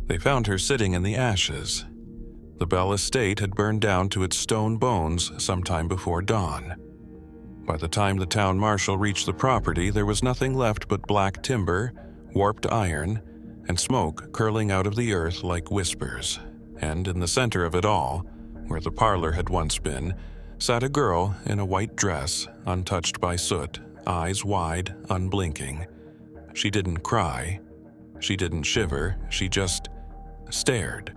They found her sitting in the ashes. The Bell estate had burned down to its stone bones sometime before dawn. By the time the town marshal reached the property, there was nothing left but black timber, warped iron, and smoke curling out of the earth like whispers. And in the center of it all, where the parlor had once been, sat a girl in a white dress, untouched by soot, eyes wide, unblinking. She didn't cry. She didn't shiver. She just stared.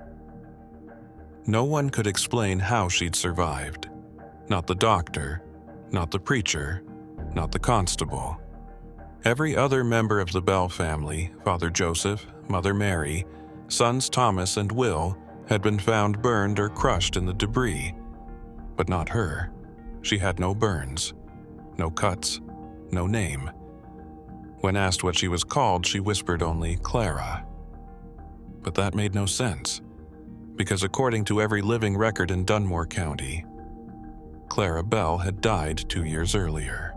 No one could explain how she'd survived. Not the doctor, not the preacher, not the constable. Every other member of the Bell family, Father Joseph, Mother Mary, sons Thomas and Will, had been found burned or crushed in the debris. But not her. She had no burns, no cuts, no name. When asked what she was called, she whispered only Clara. But that made no sense, because according to every living record in Dunmore County, Clara Bell had died 2 years earlier.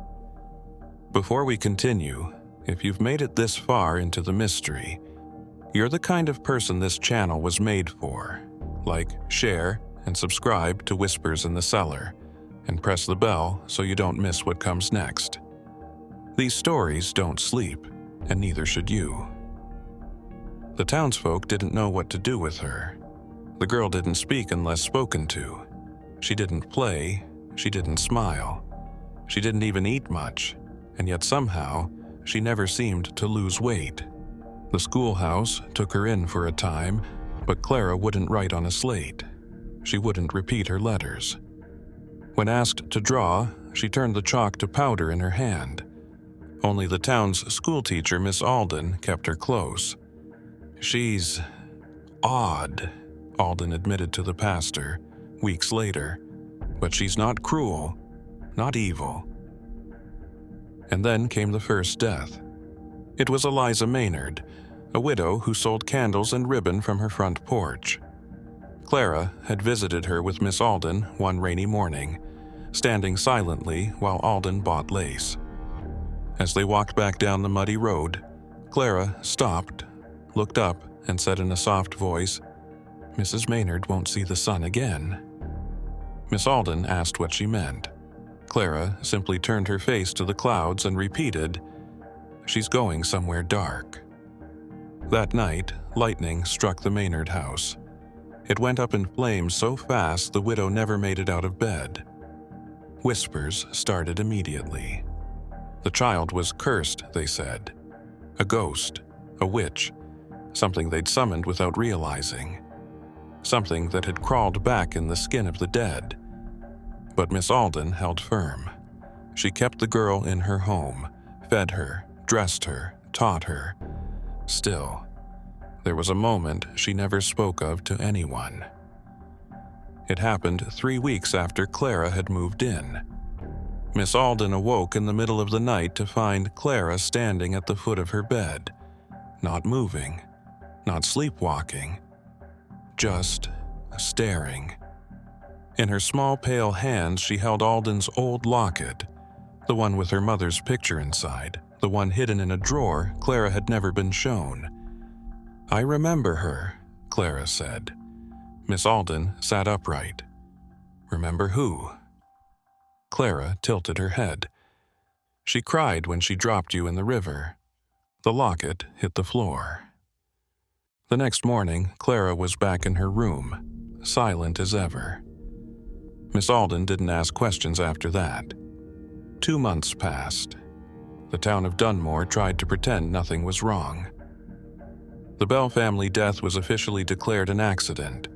Before we continue, if you've made it this far into the mystery, you're the kind of person this channel was made for. Like, share, and subscribe to Whispers in the Cellar, and press the bell so you don't miss what comes next. These stories don't sleep, and neither should you. The townsfolk didn't know what to do with her. The girl didn't speak unless spoken to. She didn't play, she didn't smile. She didn't even eat much, and yet somehow, she never seemed to lose weight. The schoolhouse took her in for a time, but Clara wouldn't write on a slate. She wouldn't repeat her letters. When asked to draw, she turned the chalk to powder in her hand. Only the town's schoolteacher, Miss Alden, kept her close. "She's odd," Alden admitted to the pastor, weeks later. "But she's not cruel, not evil." And then came the first death. It was Eliza Maynard, a widow who sold candles and ribbon from her front porch. Clara had visited her with Miss Alden one rainy morning, standing silently while Alden bought lace. As they walked back down the muddy road, Clara stopped, looked up, and said in a soft voice, "Mrs. Maynard won't see the sun again." Miss Alden asked what she meant. Clara simply turned her face to the clouds and repeated, "She's going somewhere dark." That night, lightning struck the Maynard house. It went up in flames so fast the widow never made it out of bed. Whispers started immediately. The child was cursed, they said. A ghost, a witch, something they'd summoned without realizing. Something that had crawled back in the skin of the dead. But Miss Alden held firm. She kept the girl in her home, fed her, dressed her, taught her. Still, there was a moment she never spoke of to anyone. It happened 3 weeks after Clara had moved in. Miss Alden awoke in the middle of the night to find Clara standing at the foot of her bed, not moving, not sleepwalking, just staring. In her small pale hands she held Alden's old locket, the one with her mother's picture inside, the one hidden in a drawer Clara had never been shown. "I remember her," Clara said. Miss Alden sat upright. "Remember who?" Clara tilted her head. "She cried when she dropped you in the river." The locket hit the floor. The next morning, Clara was back in her room, silent as ever. Miss Alden didn't ask questions after that. 2 months passed. The town of Dunmore tried to pretend nothing was wrong. The Bell family death was officially declared an accident.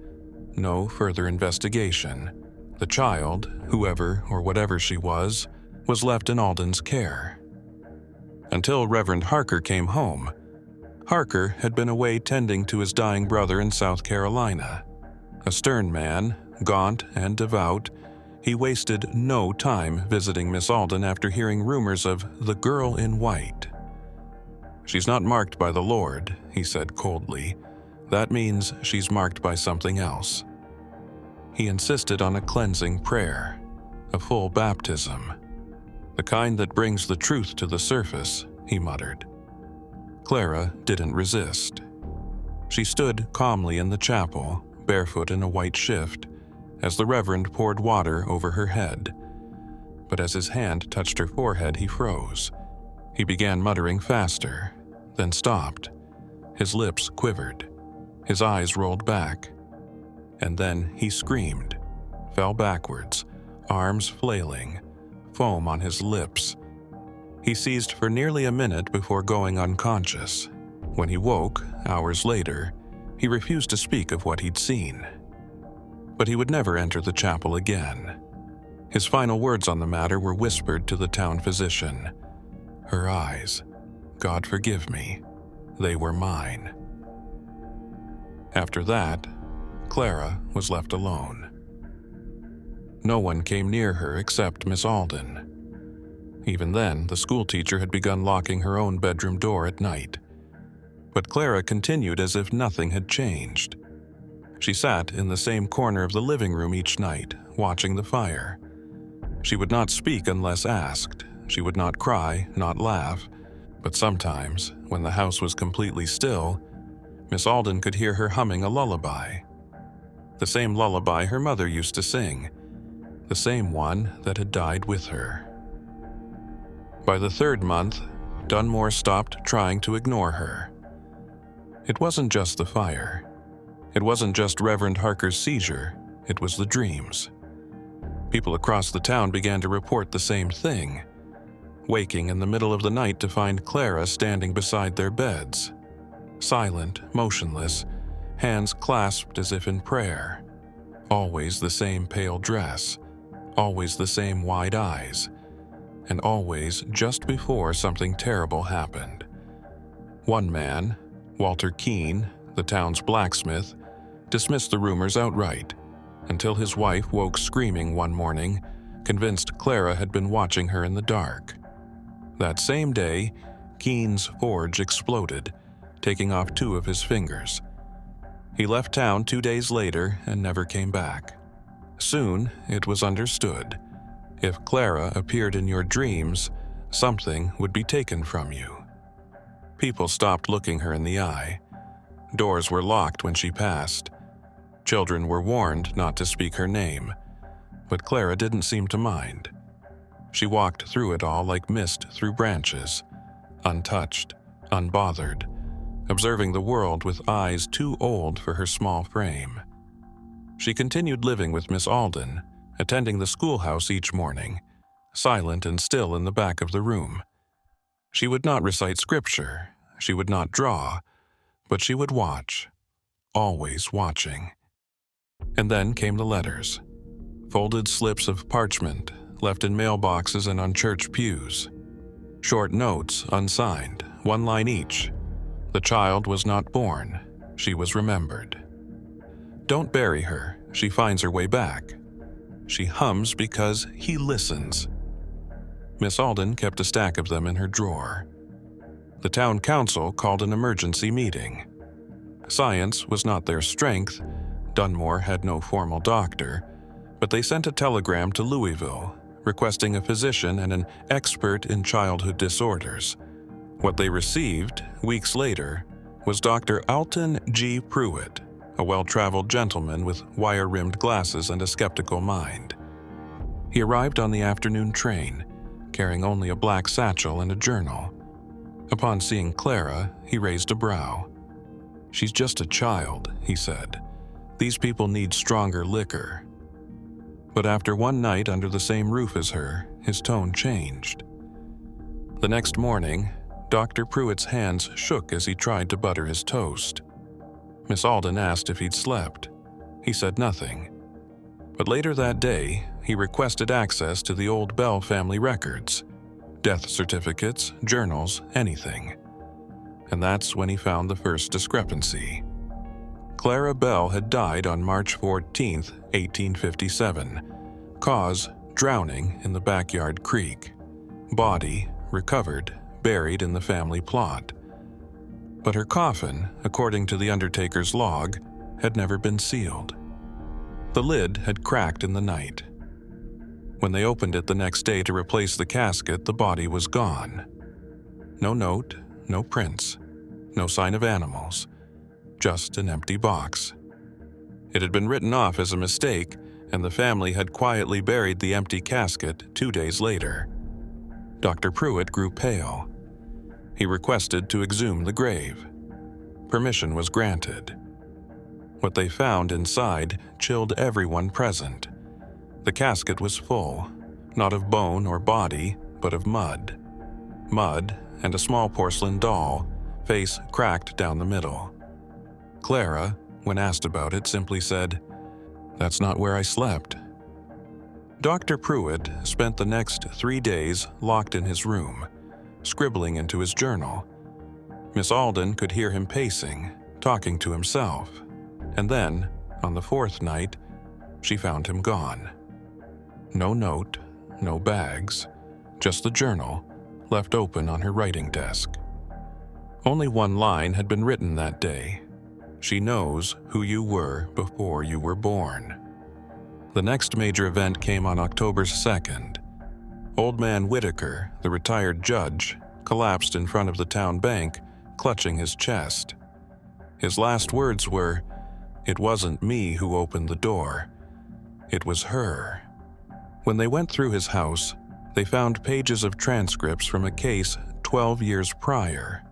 No further investigation. The child, whoever or whatever she was left in Alden's care. Until Reverend Harker came home. Harker had been away tending to his dying brother in South Carolina. A stern man, gaunt and devout, he wasted no time visiting Miss Alden after hearing rumors of the girl in white. "She's not marked by the Lord," he said coldly. "That means she's marked by something else." He insisted on a cleansing prayer, a full baptism. "The kind that brings the truth to the surface," he muttered. Clara didn't resist. She stood calmly in the chapel, barefoot in a white shift, as the Reverend poured water over her head. But as his hand touched her forehead, he froze. He began muttering faster, then stopped. His lips quivered. His eyes rolled back. And then he screamed, fell backwards, arms flailing, foam on his lips. He seized for nearly a minute before going unconscious. When he woke, hours later, he refused to speak of what he'd seen. But he would never enter the chapel again. His final words on the matter were whispered to the town physician. Her eyes, God forgive me, they were mine. After that, Clara was left alone. No one came near her except Miss Alden. Even then, the schoolteacher had begun locking her own bedroom door at night. But Clara continued as if nothing had changed. She sat in the same corner of the living room each night, watching the fire. She would not speak unless asked. She would not cry, not laugh. But sometimes, when the house was completely still, Miss Alden could hear her humming a lullaby. The same lullaby her mother used to sing. The same one that had died with her. By the third month, Dunmore stopped trying to ignore her. It wasn't just the fire. It wasn't just Reverend Harker's seizure. It was the dreams. People across the town began to report the same thing, waking in the middle of the night to find Clara standing beside their beds, silent, motionless, hands clasped as if in prayer. Always the same pale dress, always the same wide eyes, and always just before something terrible happened. One man, Walter Keene, the town's blacksmith, dismissed the rumors outright, until his wife woke screaming one morning, convinced Clara had been watching her in the dark. That same day, Keene's forge exploded, taking off 2 of his fingers. He left town 2 days later and never came back. Soon, it was understood. If Clara appeared in your dreams, something would be taken from you. People stopped looking her in the eye. Doors were locked when she passed. Children were warned not to speak her name, but Clara didn't seem to mind. She walked through it all like mist through branches, untouched, unbothered, observing the world with eyes too old for her small frame. She continued living with Miss Alden, attending the schoolhouse each morning, silent and still in the back of the room. She would not recite scripture, she would not draw, but she would watch, always watching. And then came the letters, folded slips of parchment left in mailboxes and on church pews. Short notes, unsigned, 1 line each. The child was not born, she was remembered. Don't bury her, she finds her way back. She hums because he listens. Miss Alden kept a stack of them in her drawer. The town council called an emergency meeting. Science was not their strength. Dunmore had no formal doctor, but they sent a telegram to Louisville, requesting a physician and an expert in childhood disorders. What they received, weeks later, was Dr. Alton G. Pruitt, a well-traveled gentleman with wire-rimmed glasses and a skeptical mind. He arrived on the afternoon train, carrying only a black satchel and a journal. Upon seeing Clara, he raised a brow. "She's just a child," he said. "These people need stronger liquor." But after one night under the same roof as her, his tone changed. The next morning, Dr. Pruitt's hands shook as he tried to butter his toast. Miss Alden asked if he'd slept. He said nothing. But later that day, he requested access to the old Bell family records, death certificates, journals, anything. And that's when he found the first discrepancy. Clara Bell had died on March 14, 1857. Cause, drowning in the backyard creek. Body, recovered, buried in the family plot. But her coffin, according to the undertaker's log, had never been sealed. The lid had cracked in the night. When they opened it the next day to replace the casket, the body was gone. No note, no prints, no sign of animals. just an empty box. It had been written off as a mistake, and the family had quietly buried the empty casket 2 days later. Dr. Pruitt grew pale. He requested to exhume the grave. Permission was granted. What they found inside chilled everyone present. The casket was full, not of bone or body, but of mud. Mud and a small porcelain doll, face cracked down the middle. Clara, when asked about it, simply said, "That's not where I slept." Dr. Pruitt spent the next 3 days locked in his room, scribbling into his journal. Miss Alden could hear him pacing, talking to himself, and then, on the 4th night, she found him gone. No note, no bags, just the journal, left open on her writing desk. Only one line had been written that day. "She knows who you were before you were born." The next major event came on October 2nd. Old man Whitaker, the retired judge, collapsed in front of the town bank, clutching his chest. His last words were, "It wasn't me who opened the door. It was her." When they went through his house, they found pages of transcripts from a case 12 years prior,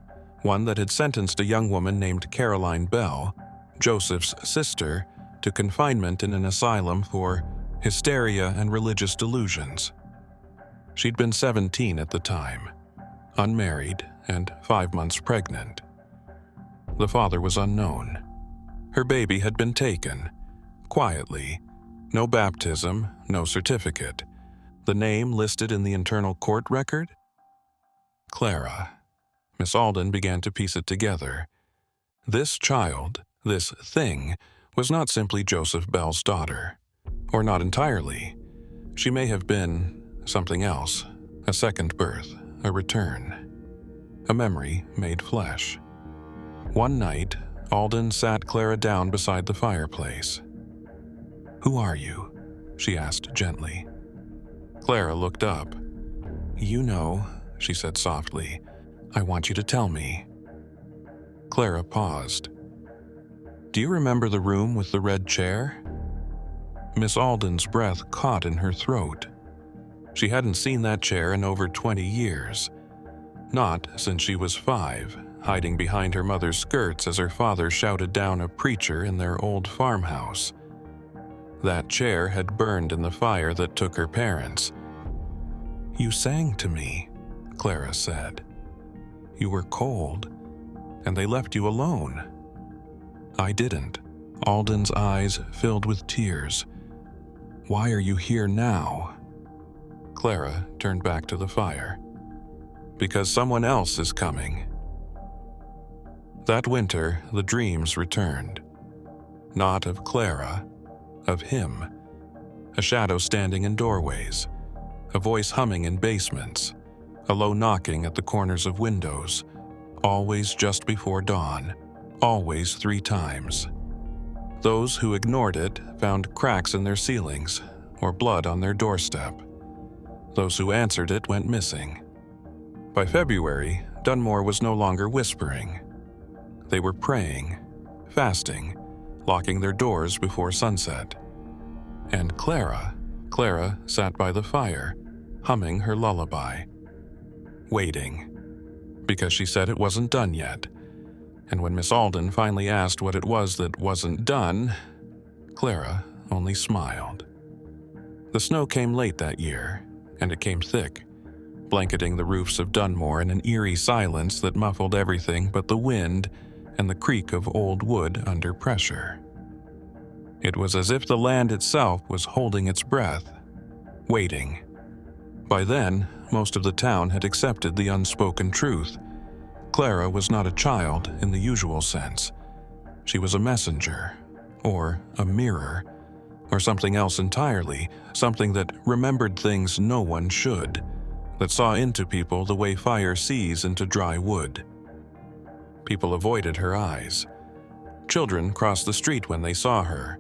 one that had sentenced a young woman named Clara Bell, Joseph's sister, to confinement in an asylum for hysteria and religious delusions. She'd been 17 at the time, unmarried and 5 months pregnant. The father was unknown. Her baby had been taken, quietly, no baptism, no certificate. The name listed in the internal court record? Clara. Miss Alden began to piece it together. This child, this thing, was not simply Joseph Bell's daughter. Or not entirely. She may have been something else, a second birth, a return. A memory made flesh. One night, Alden sat Clara down beside the fireplace. "Who are you?" she asked gently. Clara looked up. "You know," she said softly. "I want you to tell me." Clara paused. "Do you remember the room with the red chair?" Miss Alden's breath caught in her throat. She hadn't seen that chair in over 20 years. Not since she was 5, hiding behind her mother's skirts as her father shouted down a preacher in their old farmhouse. That chair had burned in the fire that took her parents. "You sang to me," Clara said. "You were cold, and they left you alone." "I didn't." Alden's eyes filled with tears. "Why are you here now?" Clara turned back to the fire. "Because someone else is coming." That winter, the dreams returned. Not of Clara, of him. A shadow standing in doorways, a voice humming in basements, a low knocking at the corners of windows, always just before dawn, always 3 times. Those who ignored it found cracks in their ceilings or blood on their doorstep. Those who answered it went missing. By February, Dunmore was no longer whispering. They were praying, fasting, locking their doors before sunset. And Clara sat by the fire, humming her lullaby. Waiting. Because she said it wasn't done yet. And when Miss Alden finally asked what it was that wasn't done, Clara only smiled. The snow came late that year, and it came thick, blanketing the roofs of Dunmore in an eerie silence that muffled everything but the wind and the creak of old wood under pressure. It was as if the land itself was holding its breath, waiting. By then, most of the town had accepted the unspoken truth. Clara was not a child in the usual sense. She was a messenger, or a mirror, or something else entirely, something that remembered things no one should, that saw into people the way fire sees into dry wood. People avoided her eyes. Children crossed the street when they saw her.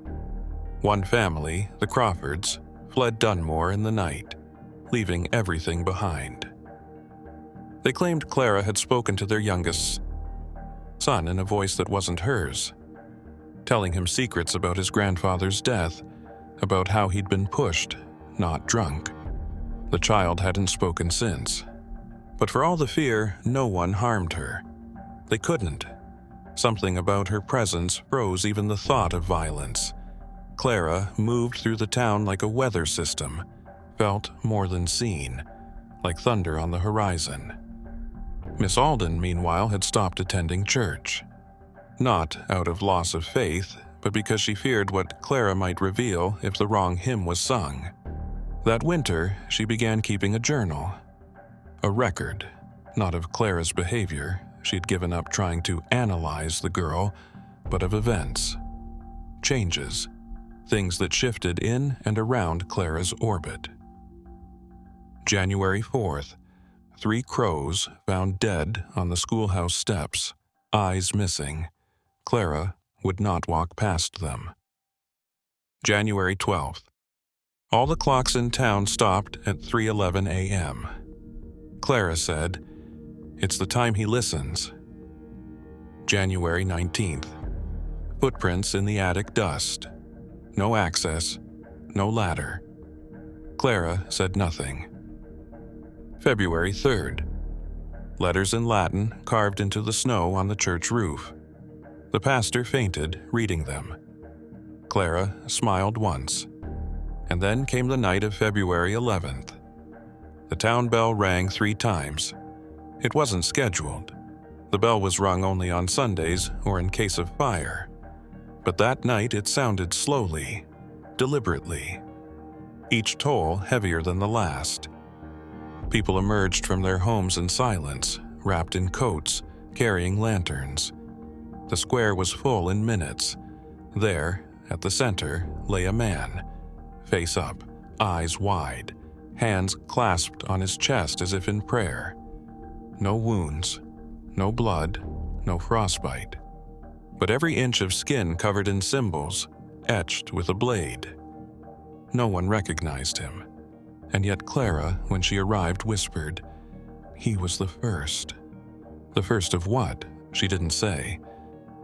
One family, the Crawfords, fled Dunmore in the night, leaving everything behind. They claimed Clara had spoken to their youngest. son in a voice that wasn't hers, telling him secrets about his grandfather's death, about how he'd been pushed, not drunk. The child hadn't spoken since. But for all the fear, no one harmed her. They couldn't. Something about her presence froze even the thought of violence. Clara moved through the town like a weather system, felt more than seen, like thunder on the horizon. Miss Alden, meanwhile, had stopped attending church. Not out of loss of faith, but because she feared what Clara might reveal if the wrong hymn was sung. That winter, she began keeping a journal. A record, not of Clara's behavior. She'd given up trying to analyze the girl, but of events. Changes. Things that shifted in and around Clara's orbit. January 4th. 3 crows found dead on the schoolhouse steps, eyes missing. Clara would not walk past them. January 12th. All the clocks in town stopped at 3:11 a.m. Clara said, "It's the time he listens." January 19th. Footprints in the attic dust. No access, no ladder. Clara said nothing. February 3rd. Letters in Latin carved into the snow on the church roof. The pastor fainted reading them. Clara smiled once. And then came the night of February 11th. The town bell rang 3 times. It wasn't scheduled. The bell was rung only on Sundays or in case of fire. But that night it sounded slowly, deliberately. Each toll heavier than the last. People emerged from their homes in silence, wrapped in coats, carrying lanterns. The square was full in minutes. There, at the center, lay a man, face up, eyes wide, hands clasped on his chest as if in prayer. No wounds, no blood, no frostbite. But every inch of skin covered in symbols, etched with a blade. No one recognized him, and yet Clara, when she arrived, whispered, "He was the first." The first of what? She didn't say.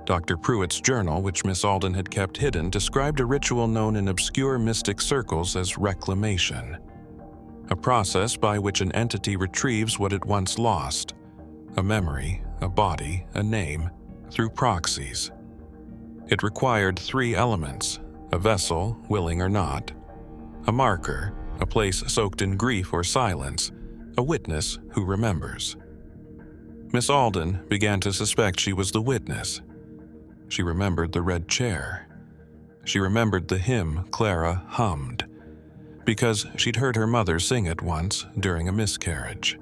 Dr. Pruitt's journal, which Miss Alden had kept hidden, described a ritual known in obscure mystic circles as reclamation, a process by which an entity retrieves what it once lost, a memory, a body, a name, through proxies. It required 3 elements: a vessel, willing or not, a marker, a place soaked in grief or silence, a witness who remembers. Miss Alden began to suspect she was the witness. She remembered the red chair. She remembered the hymn Clara hummed, because she'd heard her mother sing it once during a miscarriage.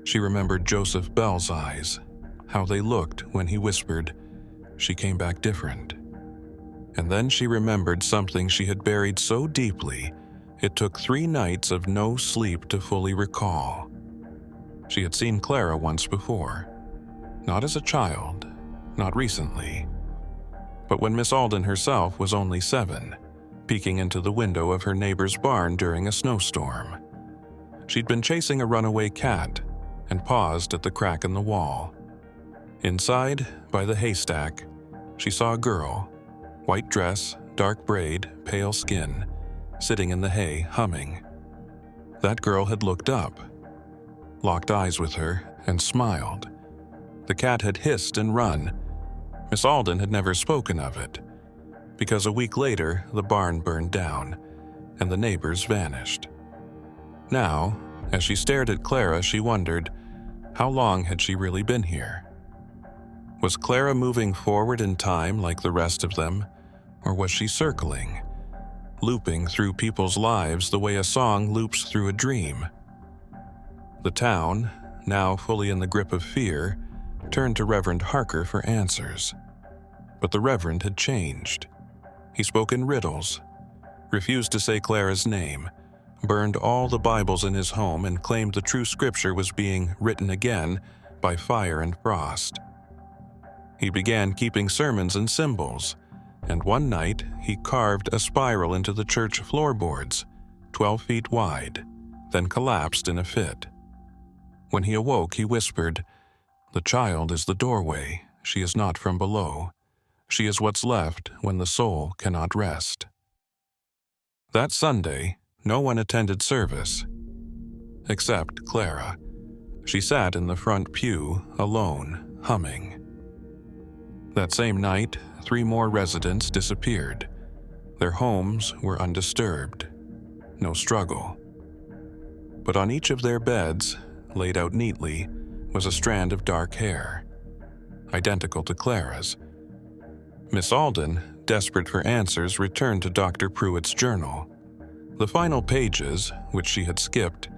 She remembered Joseph Bell's eyes, how they looked when he whispered, "She came back different." And then she remembered something she had buried so deeply it took 3 nights of no sleep to fully recall. She had seen Clara once before, not as a child, not recently, but when Miss Alden herself was only 7, peeking into the window of her neighbor's barn during a snowstorm. She'd been chasing a runaway cat and paused at the crack in the wall. Inside, by the haystack, she saw a girl, white dress, dark braid, pale skin, sitting in the hay, humming. That girl had looked up, locked eyes with her, and smiled. The cat had hissed and run. Miss Alden had never spoken of it, because a week later the barn burned down, and the neighbors vanished. Now, as she stared at Clara, she wondered, how long had she really been here? Was Clara moving forward in time like the rest of them, or was she circling, looping through people's lives the way a song loops through a dream? The town, now fully in the grip of fear, turned to Reverend Harker for answers. But the Reverend had changed. He spoke in riddles, refused to say Clara's name, burned all the Bibles in his home, and claimed the true scripture was being written again by fire and frost. He began keeping sermons and symbols, and one night he carved a spiral into the church floorboards, 12 feet wide, then collapsed in a fit. When he awoke, he whispered, "The child is the doorway, she is not from below. She is what's left when the soul cannot rest. That Sunday, no one attended service, except Clara. She sat in the front pew, alone, humming. That same night, 3 more residents disappeared. Their homes were undisturbed. No struggle. But on each of their beds, laid out neatly, was a strand of dark hair, identical to Clara's. Miss Alden, desperate for answers, returned to Dr. Pruitt's journal. The final pages, which she had skipped,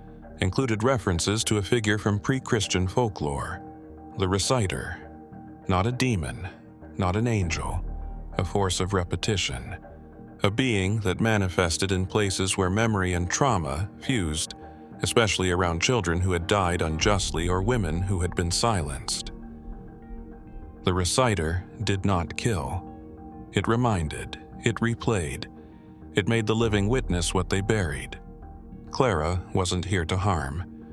included references to a figure from pre-Christian folklore, the reciter. Not a demon, not an angel, a force of repetition, a being that manifested in places where memory and trauma fused, especially around children who had died unjustly or women who had been silenced. The reciter did not kill. It reminded, it replayed, it made the living witness what they buried. Clara wasn't here to harm.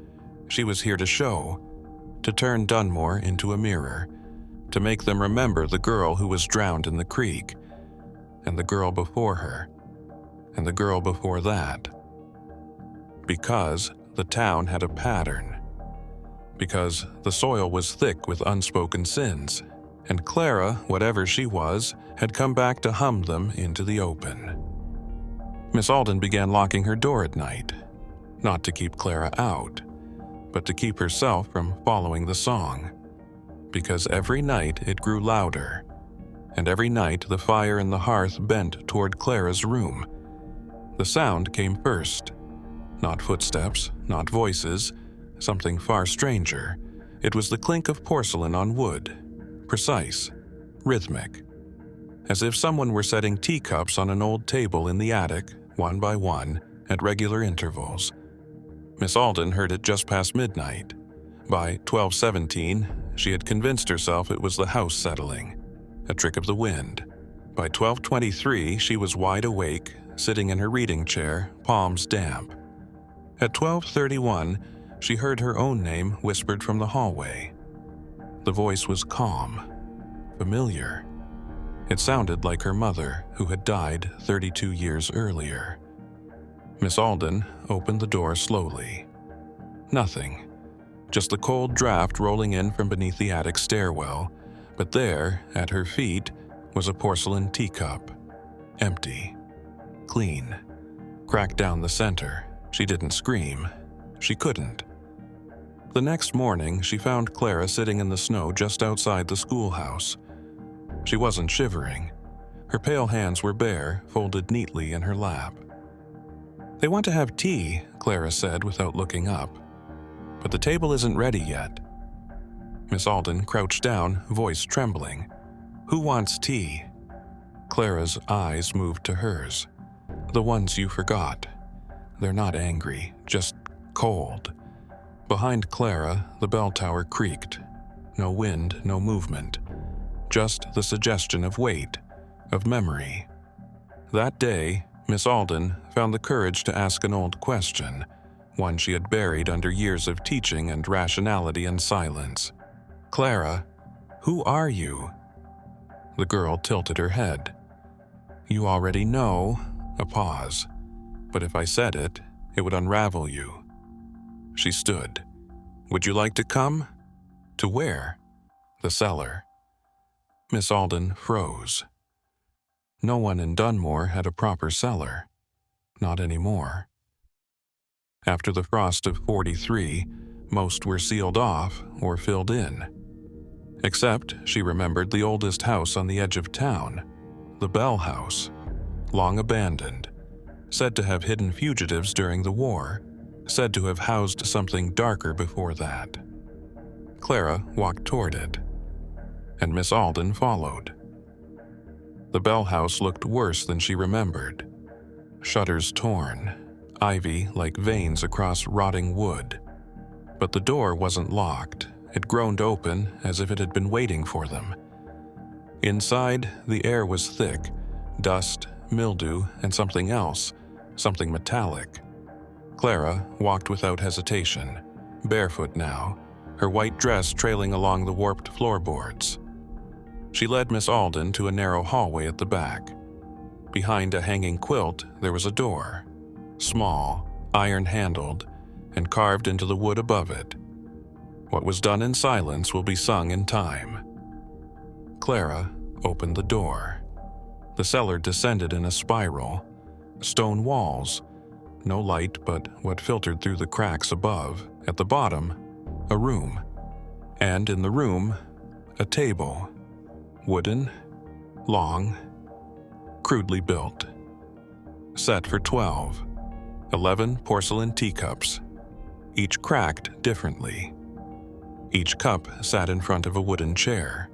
She was here to show, to turn Dunmore into a mirror, to make them remember the girl who was drowned in the creek, and the girl before her, and the girl before that. Because the town had a pattern. Because the soil was thick with unspoken sins, and Clara, whatever she was, had come back to hum them into the open. Miss Alden began locking her door at night, not to keep Clara out, but to keep herself from following the song. Because every night it grew louder, and every night the fire in the hearth bent toward Clara's room. The sound came first. Not footsteps, not voices, something far stranger. It was the clink of porcelain on wood, precise, rhythmic, as if someone were setting teacups on an old table in the attic, one by one, at regular intervals. Miss Alden heard it just past midnight. By 12:17, she had convinced herself it was the house settling, a trick of the wind. By 12:23, she was wide awake, sitting in her reading chair, palms damp. At 12:31, she heard her own name whispered from the hallway. The voice was calm, familiar. It sounded like her mother, who had died 32 years earlier. Miss Alden opened the door slowly. Nothing. Just the cold draft rolling in from beneath the attic stairwell, but there, at her feet, was a porcelain teacup. Empty. Clean. Cracked down the center. She didn't scream. She couldn't. The next morning, she found Clara sitting in the snow just outside the schoolhouse. She wasn't shivering. Her pale hands were bare, folded neatly in her lap. "They want to have tea," Clara said without looking up. "But the table isn't ready yet." Miss Alden crouched down, voice trembling. "Who wants tea?" Clara's eyes moved to hers. "The ones you forgot. They're not angry, just cold." Behind Clara, the bell tower creaked. No wind, no movement. Just the suggestion of weight, of memory. That day, Miss Alden found the courage to ask an old question, one she had buried under years of teaching and rationality and silence. "Clara, who are you?" The girl tilted her head. "You already know," a pause. "But if I said it, it would unravel you." She stood. "Would you like to come?" "To where?" "The cellar." Miss Alden froze. No one in Dunmore had a proper cellar. Not anymore. After the frost of 43, most were sealed off or filled in. Except, she remembered the oldest house on the edge of town, the Bell house, long abandoned, said to have hidden fugitives during the war, said to have housed something darker before that. Clara walked toward it, and Miss Alden followed. The Bell house looked worse than she remembered. Shutters torn, ivy like veins across rotting wood. But the door wasn't locked. It groaned open as if it had been waiting for them. Inside, the air was thick, dust, mildew, and something else, something metallic. Clara walked without hesitation, barefoot now, her white dress trailing along the warped floorboards. She led Miss Alden to a narrow hallway at the back. Behind a hanging quilt, there was a door, small, iron-handled, and carved into the wood above it. What was done in silence will be sung in time. Clara opened the door. The cellar descended in a spiral. Stone walls, no light but what filtered through the cracks above. At the bottom, a room. And in the room, a table. Wooden, long, crudely built. Set for 12. 11 porcelain teacups, each cracked differently. Each cup sat in front of a wooden chair,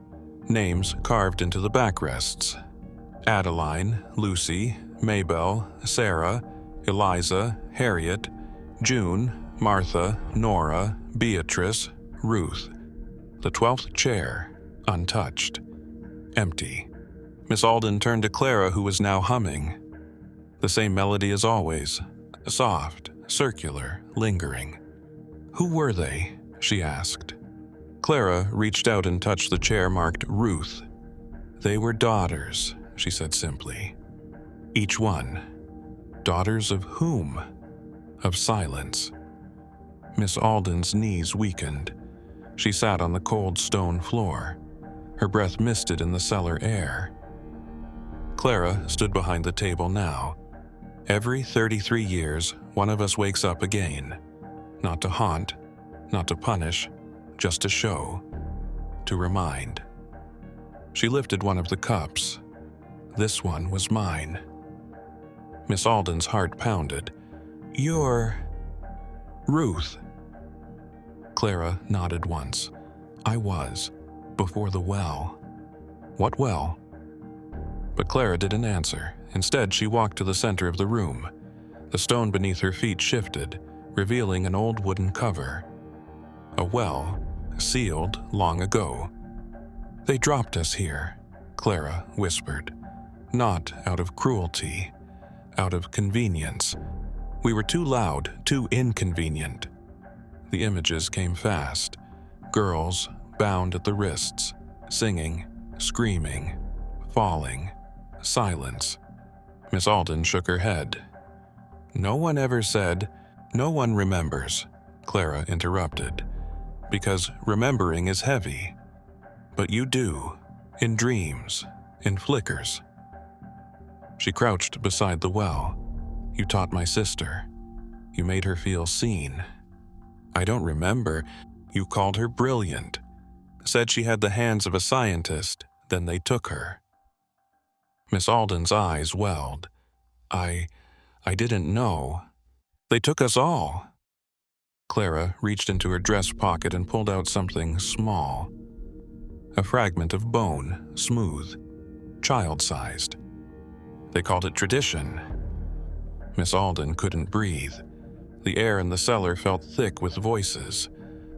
names carved into the backrests. Adeline, Lucy, Maybelle, Sarah, Eliza, Harriet, June, Martha, Nora, Beatrice, Ruth. The 12th chair, untouched. Empty. Miss Alden turned to Clara, who was now humming. The same melody as always. Soft, circular, lingering. "Who were they?" she asked. Clara reached out and touched the chair marked Ruth. "They were daughters," she said simply. "Each one. Daughters of whom?" "Of silence." Miss Alden's knees weakened. She sat on the cold stone floor. Her breath misted in the cellar air. Clara stood behind the table now. Every 33 years, one of us wakes up again. Not to haunt, not to punish, just to show, to remind. She lifted one of the cups. This one was mine. Miss Alden's heart pounded. "You're Ruth." Clara nodded once. "I was, before the well." "What well?" But Clara didn't answer. Instead, she walked to the center of the room. The stone beneath her feet shifted, revealing an old wooden cover. A well, sealed long ago. "They dropped us here," Clara whispered. "Not out of cruelty, out of convenience. We were too loud, too inconvenient." The images came fast. Girls bound at the wrists, singing, screaming, falling, silence. Miss Alden shook her head. "No one ever said, no one remembers," Clara interrupted, "because remembering is heavy. But you do, in dreams, in flickers." She crouched beside the well. "You taught my sister. You made her feel seen." "I don't remember. You called her brilliant. Said she had the hands of a scientist, then they took her." Miss Alden's eyes welled. I didn't know. They took us all." Clara reached into her dress pocket and pulled out something small. A fragment of bone, smooth, child-sized. They called it tradition. Miss Alden couldn't breathe. The air in the cellar felt thick with voices,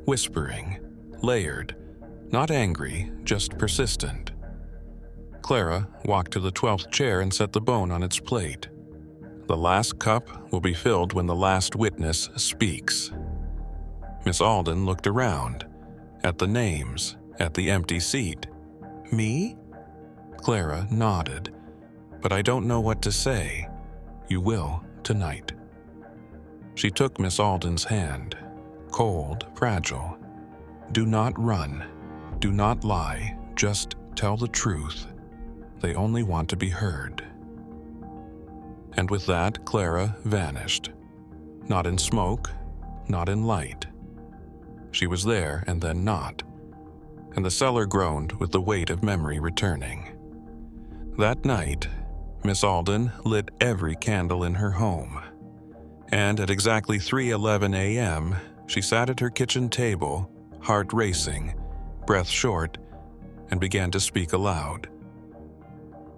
whispering, layered, not angry, just persistent. Clara walked to the 12th chair and set the bone on its plate. "The last cup will be filled when the last witness speaks." Miss Alden looked around, at the names, at the empty seat. "Me?" Clara nodded. "But I don't know what to say. You will tonight." She took Miss Alden's hand, cold, fragile. "Do not run. Do not lie. Just tell the truth. They only want to be heard." And with that, Clara vanished. Not in smoke, not in light. She was there and then not. And the cellar groaned with the weight of memory returning. That night, Miss Alden lit every candle in her home. And at exactly 3:11 a.m., she sat at her kitchen table, heart racing, breath short, and began to speak aloud.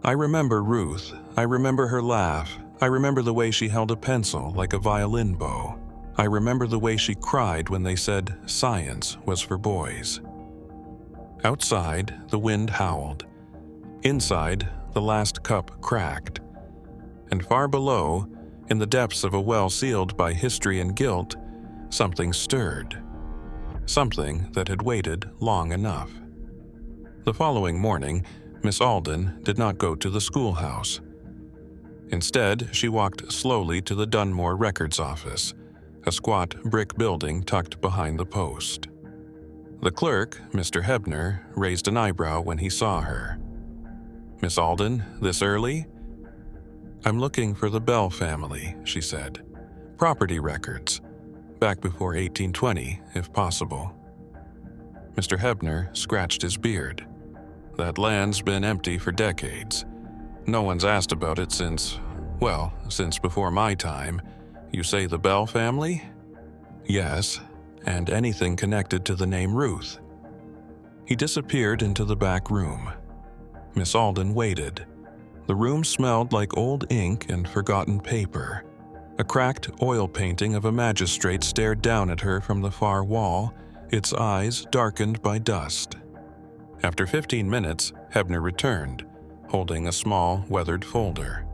"I remember Ruth. I remember her laugh. I remember the way she held a pencil like a violin bow. I remember the way she cried when they said science was for boys." Outside, the wind howled. Inside, the last cup cracked. And far below, in the depths of a well sealed by history and guilt, something stirred. Something that had waited long enough. The following morning, Miss Alden did not go to the schoolhouse. Instead, she walked slowly to the Dunmore Records office, a squat brick building tucked behind the post. The clerk, Mr. Hebner, raised an eyebrow when he saw her. "Miss Alden, this early?" "I'm looking for the Bell family," she said. "Property records. Back before 1820, if possible." Mr. Hebner scratched his beard. "That land's been empty for decades. No one's asked about it since before my time. You say the Bell family?" "Yes, and anything connected to the name Ruth." He disappeared into the back room. Miss Alden waited. The room smelled like old ink and forgotten paper. A cracked oil painting of a magistrate stared down at her from the far wall, its eyes darkened by dust. After 15 minutes, Hebner returned, holding a small, weathered folder.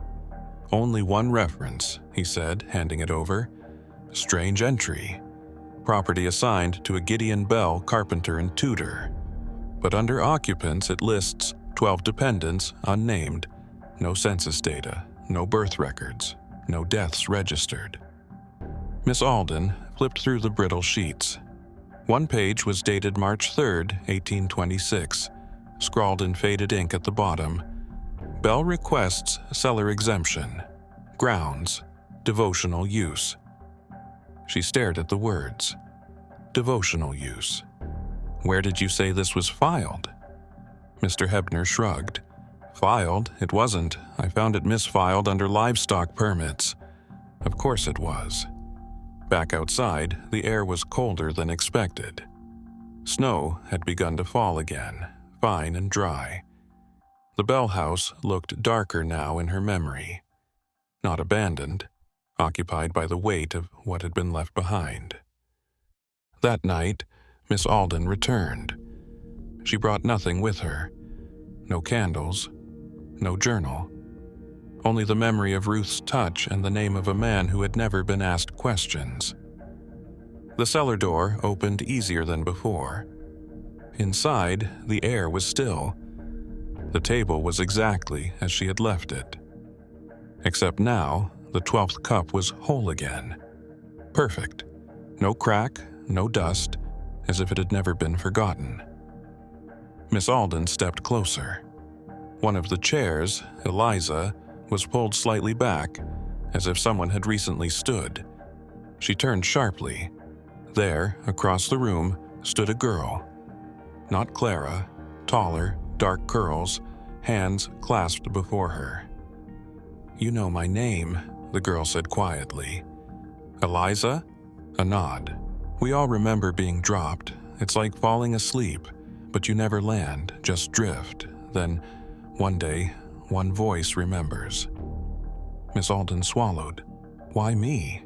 "Only one reference," he said, handing it over. "Strange entry. Property assigned to a Gideon Bell, carpenter and tutor. But under occupants it lists 12 dependents, unnamed. No census data, no birth records, no deaths registered." Miss Alden flipped through the brittle sheets. One page was dated March 3, 1826, scrawled in faded ink at the bottom. "Bell requests cellar exemption. Grounds, devotional use." She stared at the words. Devotional use. "Where did you say this was filed?" Mr. Hebner shrugged. "Filed? It wasn't. I found it misfiled under livestock permits." Of course it was. Back outside, the air was colder than expected. Snow had begun to fall again, fine and dry. The Bell house looked darker now in her memory. Not abandoned, occupied by the weight of what had been left behind. That night, Miss Alden returned. She brought nothing with her. No candles, no journal. Only the memory of Ruth's touch and the name of a man who had never been asked questions. The cellar door opened easier than before. Inside, the air was still. The table was exactly as she had left it. Except now, the 12th cup was whole again. Perfect. No crack, no dust, as if it had never been forgotten. Miss Alden stepped closer. One of the chairs, Eliza, was pulled slightly back, as if someone had recently stood. She turned sharply. There, across the room, stood a girl. Not Clara, taller, dark curls, hands clasped before her. "You know my name," the girl said quietly. "Eliza?" A nod. "We all remember being dropped. It's like falling asleep, but you never land, just drift. Then, one day, one voice remembers." Miss Alden swallowed. "Why me?"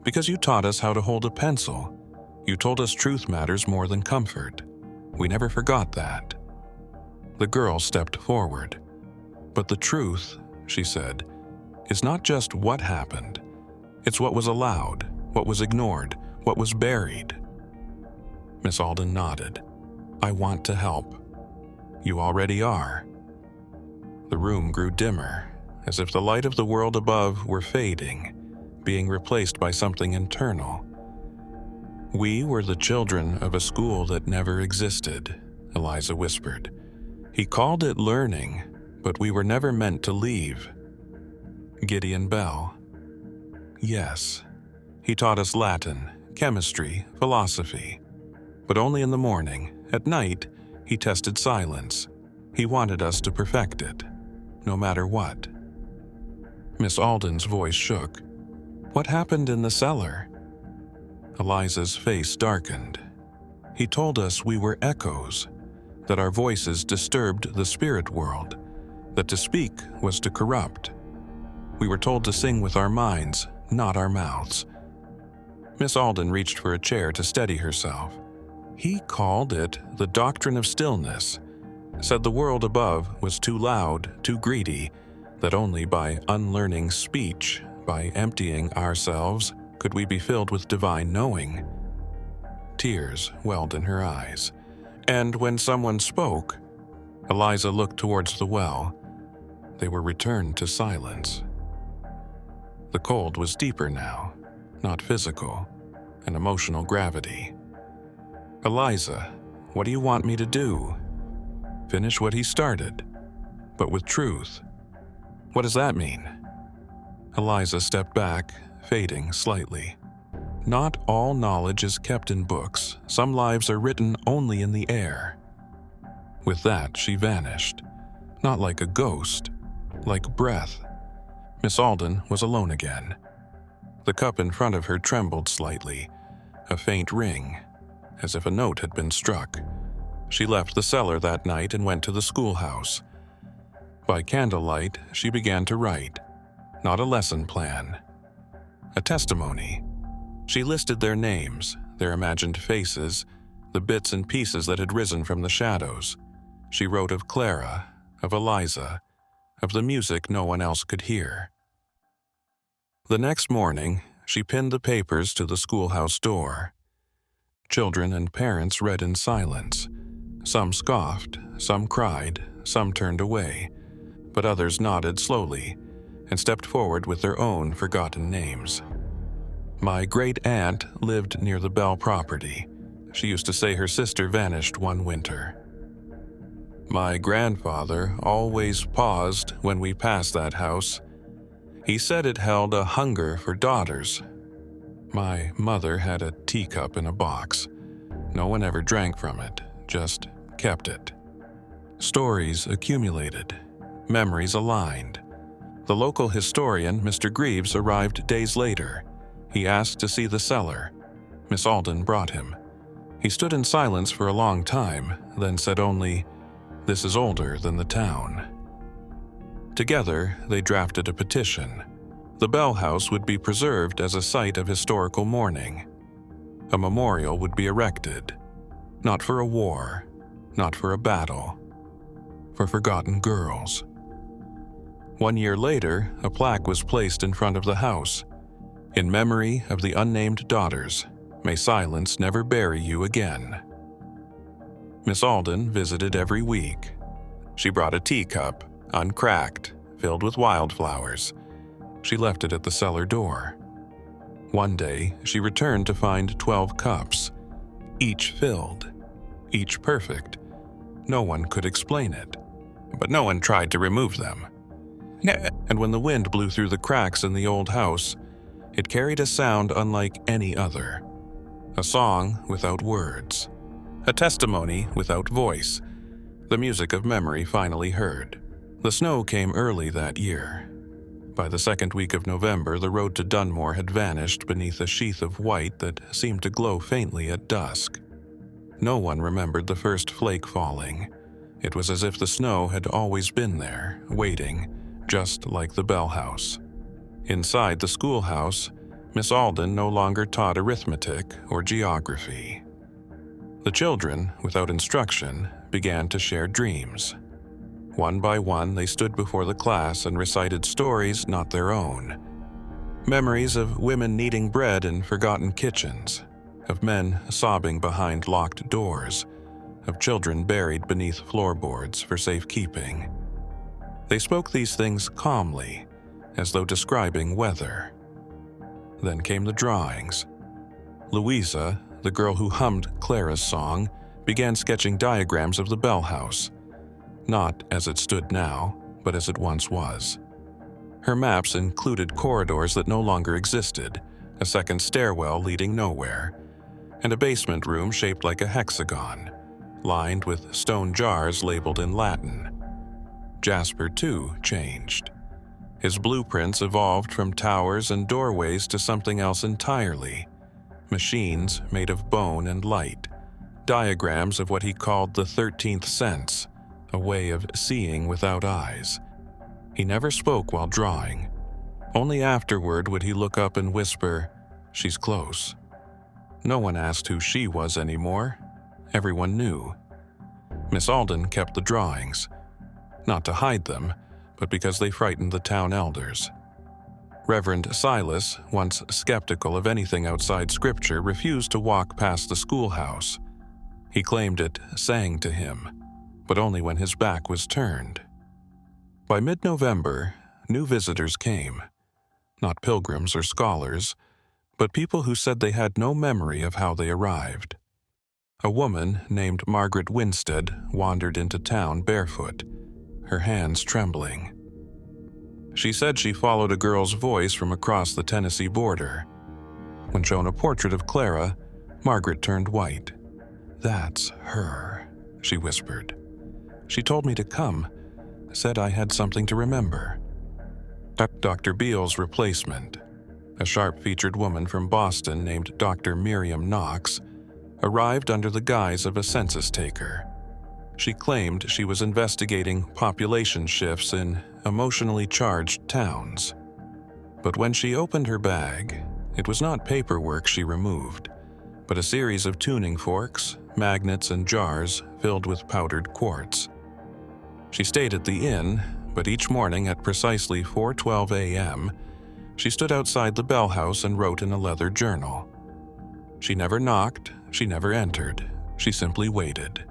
"Because you taught us how to hold a pencil. You told us truth matters more than comfort. We never forgot that." The girl stepped forward. "But the truth," she said, "is not just what happened. It's what was allowed, what was ignored, what was buried." Miss Alden nodded. "I want to help." "You already are." The room grew dimmer, as if the light of the world above were fading, being replaced by something internal. "We were the children of a school that never existed," Eliza whispered. "He called it learning, but we were never meant to leave." "Gideon Bell." "Yes. He taught us Latin, chemistry, philosophy. But only in the morning. At night, he tested silence. He wanted us to perfect it, no matter what." Miss Alden's voice shook. "What happened in the cellar?" Eliza's face darkened. "He told us we were echoes, that our voices disturbed the spirit world, that to speak was to corrupt. We were told to sing with our minds, not our mouths." Miss Alden reached for a chair to steady herself. "He called it the doctrine of stillness, said the world above was too loud, too greedy, that only by unlearning speech, by emptying ourselves, could we be filled with divine knowing." Tears welled in her eyes. And when someone spoke, Eliza looked towards the well. They were returned to silence. The cold was deeper now, not physical, an emotional gravity. Eliza, what do you want me to do? Finish what he started, but with truth. What does that mean? Eliza stepped back, fading slightly. Not all knowledge is kept in books. Some lives are written only in the air. With that, she vanished. Not like a ghost, like breath. Miss Alden was alone again. The cup in front of her trembled slightly, a faint ring, as if a note had been struck. She left the cellar that night and went to the schoolhouse. By candlelight, she began to write. Not a lesson plan. A testimony. She listed their names, their imagined faces, the bits and pieces that had risen from the shadows. She wrote of Clara, of Eliza, of the music no one else could hear. The next morning, she pinned the papers to the schoolhouse door. Children and parents read in silence. Some scoffed, some cried, some turned away, but others nodded slowly and stepped forward with their own forgotten names. My great-aunt lived near the Bell property. She used to say her sister vanished one winter. My grandfather always paused when we passed that house. He said it held a hunger for daughters. My mother had a teacup in a box. No one ever drank from it, just kept it. Stories accumulated, memories aligned. The local historian, Mr. Greaves, arrived days later. He asked to see the cellar. Miss Alden brought him. He stood in silence for a long time, then said only, "This is older than the town." Together, they drafted a petition. The Bell House would be preserved as a site of historical mourning. A memorial would be erected, not for a war, not for a battle, for forgotten girls. 1 year later, a plaque was placed in front of the house. In memory of the unnamed daughters, may silence never bury you again. Miss Alden visited every week. She brought a teacup, uncracked, filled with wildflowers. She left it at the cellar door. One day, she returned to find 12 cups, each filled, each perfect. No one could explain it, but no one tried to remove them. And when the wind blew through the cracks in the old house, it carried a sound unlike any other. A song without words. A testimony without voice. The music of memory finally heard. The snow came early that year. By the second week of November, the road to Dunmore had vanished beneath a sheath of white that seemed to glow faintly at dusk. No one remembered the first flake falling. It was as if the snow had always been there, waiting, just like the Bell House. Inside the schoolhouse, Miss Alden no longer taught arithmetic or geography. The children, without instruction, began to share dreams. One by one, they stood before the class and recited stories not their own. Memories of women kneading bread in forgotten kitchens, of men sobbing behind locked doors, of children buried beneath floorboards for safekeeping. They spoke these things calmly, as though describing weather. Then came the drawings. Louisa, the girl who hummed Clara's song, began sketching diagrams of the Bell House, not as it stood now, but as it once was. Her maps included corridors that no longer existed, a second stairwell leading nowhere, and a basement room shaped like a hexagon, lined with stone jars labeled in Latin. Jasper, too, changed. His blueprints evolved from towers and doorways to something else entirely. Machines made of bone and light. Diagrams of what he called the 13th sense, a way of seeing without eyes. He never spoke while drawing. Only afterward would he look up and whisper, "She's close." No one asked who she was anymore. Everyone knew. Miss Alden kept the drawings, not to hide them, but because they frightened the town elders. Reverend Silas, once skeptical of anything outside Scripture, refused to walk past the schoolhouse. He claimed it sang to him, but only when his back was turned. By mid-November, new visitors came. Not pilgrims or scholars, but people who said they had no memory of how they arrived. A woman named Margaret Winstead wandered into town barefoot, her hands trembling. She said she followed a girl's voice from across the Tennessee border. When shown a portrait of Clara, Margaret turned white. "That's her," she whispered. "She told me to come, said I had something to remember." Dr. Beale's replacement, a sharp-featured woman from Boston named Dr. Miriam Knox, arrived under the guise of a census taker. She claimed she was investigating population shifts in emotionally charged towns. But when she opened her bag, it was not paperwork she removed, but a series of tuning forks, magnets, and jars filled with powdered quartz. She stayed at the inn, but each morning at precisely 4:12 a.m., she stood outside the Bell house and wrote in a leather journal. She never knocked, she never entered, she simply waited.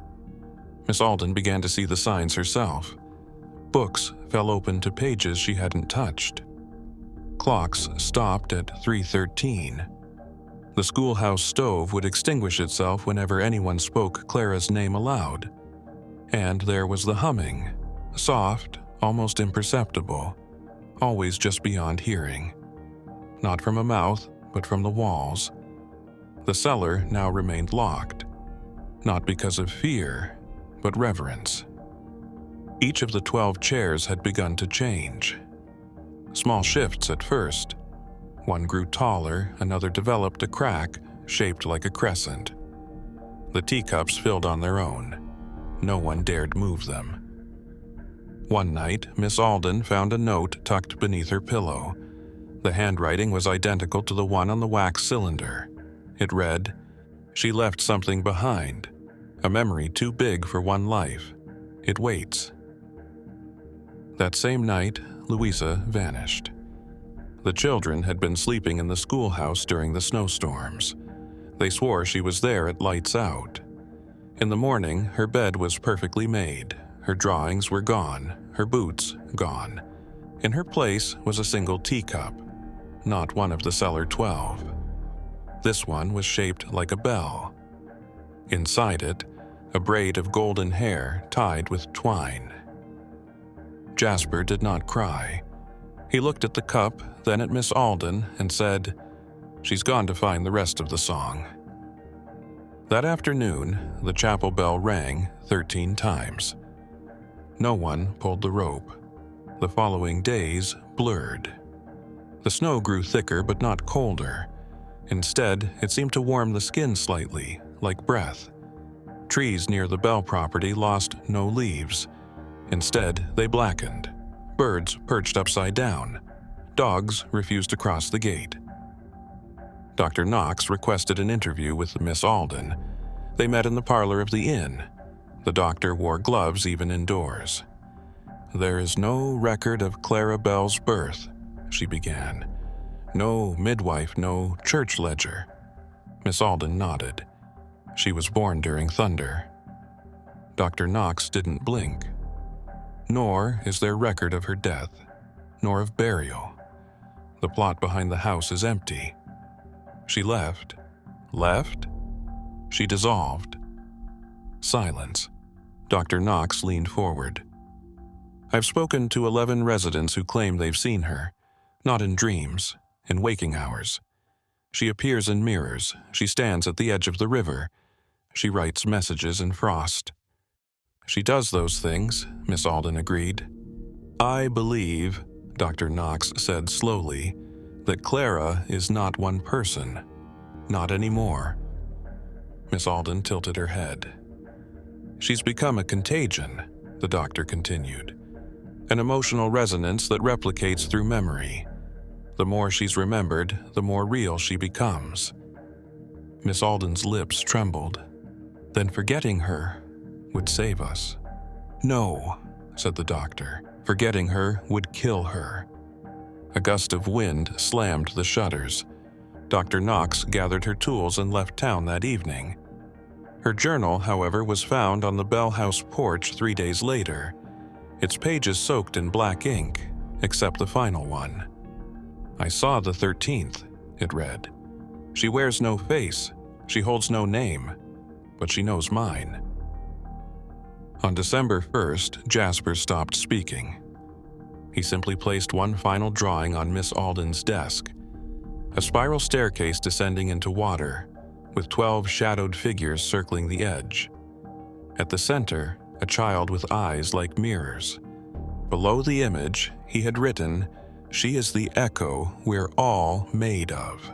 Miss Alden began to see the signs herself. Books fell open to pages she hadn't touched. Clocks stopped at 3:13. The schoolhouse stove would extinguish itself whenever anyone spoke Clara's name aloud. And there was the humming, soft, almost imperceptible, always just beyond hearing. Not from a mouth, but from the walls. The cellar now remained locked, not because of fear, but reverence. Each of the 12 chairs had begun to change. Small shifts at first. One grew taller, another developed a crack shaped like a crescent. The teacups filled on their own. No one dared move them. One night, Miss Alden found a note tucked beneath her pillow. The handwriting was identical to the one on the wax cylinder. It read, "She left something behind, a memory too big for one life. It waits." That same night, Louisa vanished. The children had been sleeping in the schoolhouse during the snowstorms. They swore she was there at lights out. In the morning, her bed was perfectly made. Her drawings were gone, her boots gone. In her place was a single teacup, not one of the Cellar 12. This one was shaped like a bell. Inside it, a braid of golden hair tied with twine. Jasper did not cry. He looked at the cup, then at Miss Alden, and said, "She's gone to find the rest of the song." That afternoon, the chapel bell rang 13 times. No one pulled the rope. The following days blurred. The snow grew thicker but not colder. Instead, it seemed to warm the skin slightly, like breath. Trees near the Bell property lost no leaves. Instead, they blackened. Birds perched upside down. Dogs refused to cross the gate. Dr. Knox requested an interview with Miss Alden. They met in the parlor of the inn. The doctor wore gloves even indoors. "There is no record of Clara Bell's birth," she began. "No midwife, no church ledger." Miss Alden nodded. "She was born during thunder." Dr. Knox didn't blink. "Nor is there record of her death, nor of burial. The plot behind the house is empty. She left." Left? She dissolved. Silence. Dr. Knox leaned forward. "I've spoken to 11 residents who claim they've seen her, not in dreams, in waking hours. She appears in mirrors. She stands at the edge of the river. She writes messages in frost." "She does those things," Miss Alden agreed. "I believe," Dr. Knox said slowly, "that Clara is not one person. Not anymore." Miss Alden tilted her head. "She's become a contagion," the doctor continued. "An emotional resonance that replicates through memory. The more she's remembered, the more real she becomes." Miss Alden's lips trembled. "Then forgetting her would save us." "No," said the doctor. "Forgetting her would kill her." A gust of wind slammed the shutters. Dr. Knox gathered her tools and left town that evening. Her journal, however, was found on the Bell house porch 3 days later, its pages soaked in black ink, except the final one. "I saw the 13th, it read. "She wears no face, she holds no name, but she knows mine." On December 1st, Jasper stopped speaking. He simply placed one final drawing on Miss Alden's desk, a spiral staircase descending into water, with 12 shadowed figures circling the edge. At the center, a child with eyes like mirrors. Below the image, he had written, "She is the echo we're all made of."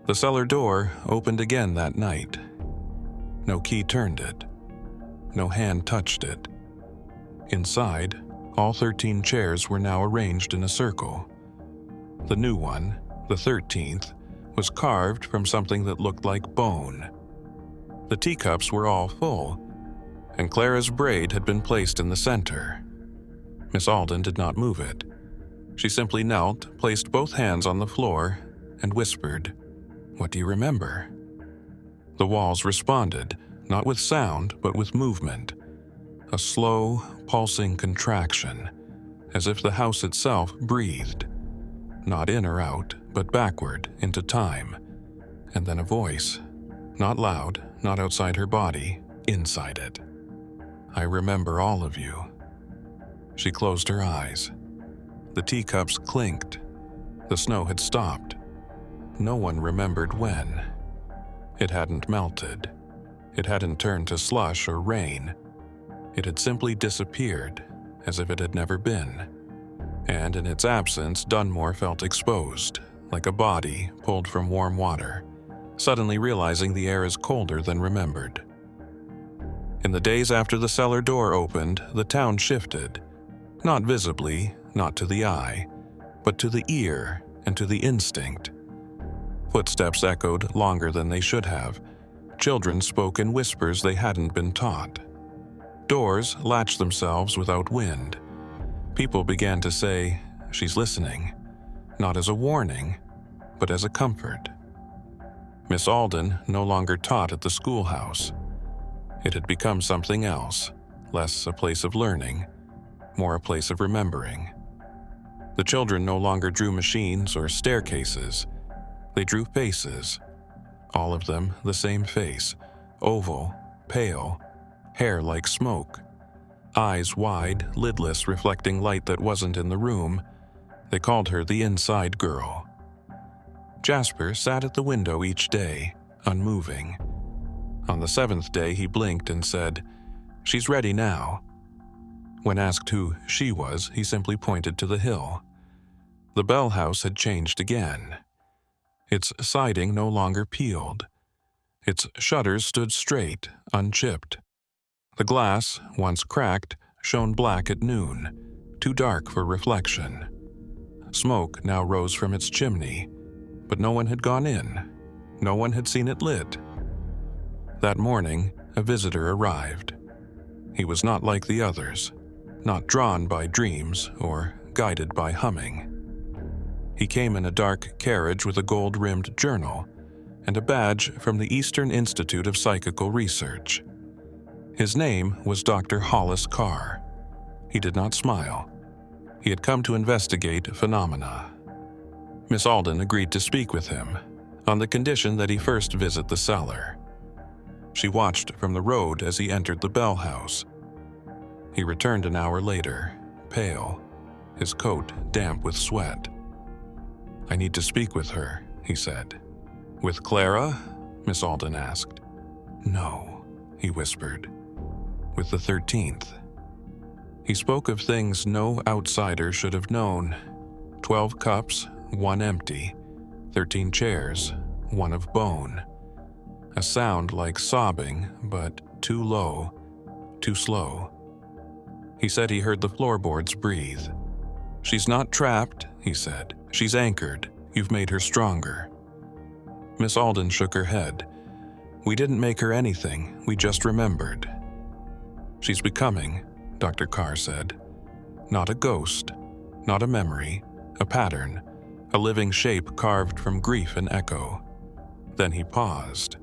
The cellar door opened again that night. No key turned it. No hand touched it. Inside, all 13 chairs were now arranged in a circle. The new one, the 13th, was carved from something that looked like bone. The teacups were all full, and Clara's braid had been placed in the center. Miss Alden did not move it. She simply knelt, placed both hands on the floor, and whispered, "What do you remember?" The walls responded, not with sound, but with movement. A slow, pulsing contraction, as if the house itself breathed. Not in or out, but backward, into time. And then a voice, not loud, not outside her body, inside it. "I remember all of you." She closed her eyes. The teacups clinked. The snow had stopped. No one remembered when. It hadn't melted. It hadn't turned to slush or rain. It had simply disappeared, as if it had never been. And in its absence, Dunmore felt exposed, like a body pulled from warm water, suddenly realizing the air is colder than remembered. In the days after the cellar door opened, the town shifted. Not visibly, not to the eye, but to the ear and to the instinct. Footsteps echoed longer than they should have. Children spoke in whispers they hadn't been taught. Doors latched themselves without wind. People began to say, "She's listening," not as a warning, but as a comfort. Miss Alden no longer taught at the schoolhouse. It had become something else, less a place of learning, more a place of remembering. The children no longer drew machines or staircases. They drew faces. All of them the same face, oval, pale, hair like smoke, eyes wide, lidless, reflecting light that wasn't in the room. They called her the inside girl. Jasper sat at the window each day, unmoving. On the 7th day, he blinked and said, "She's ready now." When asked who she was, he simply pointed to the hill. The Bell house had changed again. Its siding no longer peeled. Its shutters stood straight, unchipped. The glass, once cracked, shone black at noon, too dark for reflection. Smoke now rose from its chimney, but no one had gone in. No one had seen it lit. That morning, a visitor arrived. He was not like the others, not drawn by dreams or guided by humming. He came in a dark carriage with a gold-rimmed journal and a badge from the Eastern Institute of Psychical Research. His name was Dr. Hollis Carr. He did not smile. He had come to investigate phenomena. Miss Alden agreed to speak with him, on the condition that he first visit the cellar. She watched from the road as he entered the Bell house. He returned an hour later, pale, his coat damp with sweat. "I need to speak with her," he said. "With Clara?" Miss Alden asked. "No," he whispered. "With the 13th. He spoke of things no outsider should have known. 12 cups, one empty. 13 chairs, one of bone. A sound like sobbing, but too low, too slow. He said he heard the floorboards breathe. "She's not trapped," he said. "She's anchored. You've made her stronger." Miss Alden shook her head. "We didn't make her anything, we just remembered." "She's becoming," Dr. Carr said. "Not a ghost, not a memory, a pattern, a living shape carved from grief and echo." Then he paused.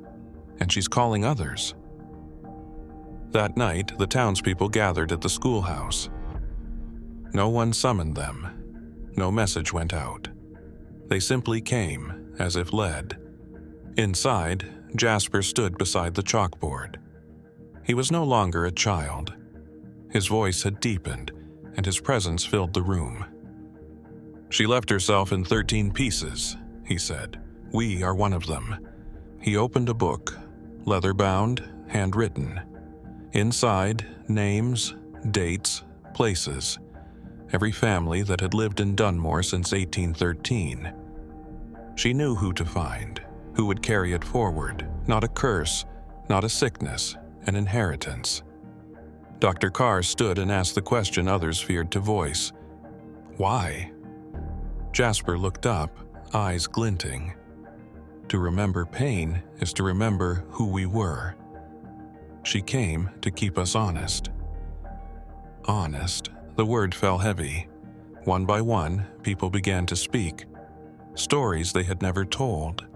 and she's calling others. That night, the townspeople gathered at the schoolhouse. No one summoned them. No message went out. They simply came, as if led. Inside, Jasper stood beside the chalkboard. He was no longer a child. His voice had deepened, and his presence filled the room. "She left herself in 13 pieces," he said. "We are one of them." He opened a book, leather-bound, handwritten. Inside, names, dates, places. Every family that had lived in Dunmore since 1813. She knew who to find, who would carry it forward. Not a curse, not a sickness, an inheritance. Dr. Carr stood and asked the question others feared to voice. Why? Jasper looked up, eyes glinting. To remember pain is to remember who we were. She came to keep us honest. Honest, the word fell heavy. One by one, people began to speak. Stories they had never told.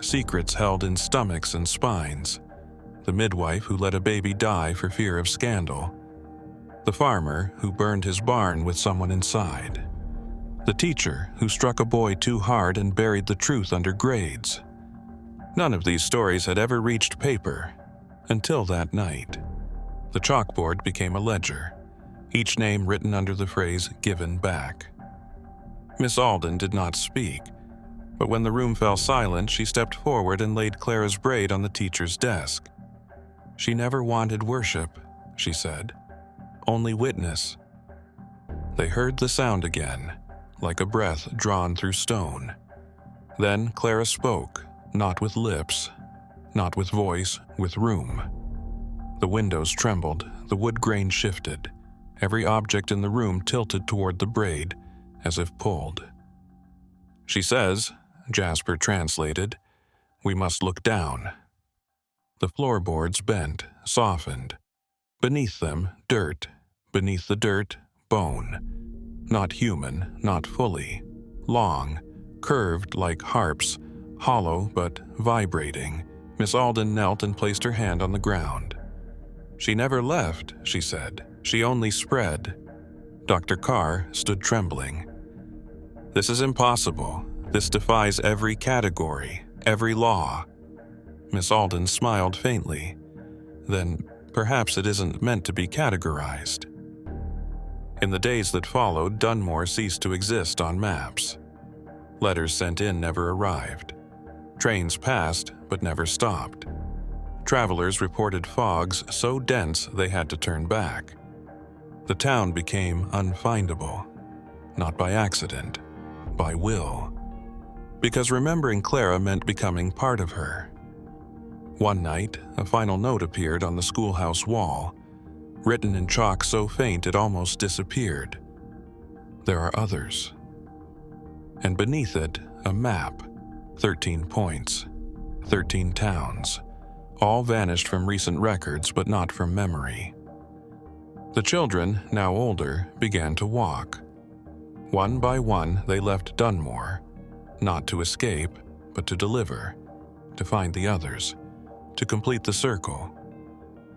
Secrets held in stomachs and spines. The midwife who let a baby die for fear of scandal. The farmer who burned his barn with someone inside. The teacher who struck a boy too hard and buried the truth under grades. None of these stories had ever reached paper, until that night. The chalkboard became a ledger, each name written under the phrase, "given back." Miss Alden did not speak, but when the room fell silent, she stepped forward and laid Clara's braid on the teacher's desk. She never wanted worship, she said, only witness. They heard the sound again, like a breath drawn through stone. Then Clara spoke, not with lips, not with voice, with room. The windows trembled, the wood grain shifted. Every object in the room tilted toward the braid, as if pulled. She says, Jasper translated, "We must look down." The floorboards bent, softened. Beneath them, dirt. Beneath the dirt, bone. Not human, not fully. Long, curved like harps, hollow but vibrating. Miss Alden knelt and placed her hand on the ground. "She never left," she said. "She only spread." Dr. Carr stood trembling. "This is impossible. This defies every category, every law." Miss Alden smiled faintly. "Then perhaps it isn't meant to be categorized." In the days that followed, Dunmore ceased to exist on maps. Letters sent in never arrived. Trains passed but never stopped. Travelers reported fogs so dense they had to turn back. The town became unfindable, not by accident, by will. Because remembering Clara meant becoming part of her. One night, a final note appeared on the schoolhouse wall, written in chalk so faint it almost disappeared. "There are others." And beneath it, a map, 13 points, 13 towns, all vanished from recent records but not from memory. The children, now older, began to walk. One by one, they left Dunmore, not to escape, but to deliver, to find the others, to complete the circle.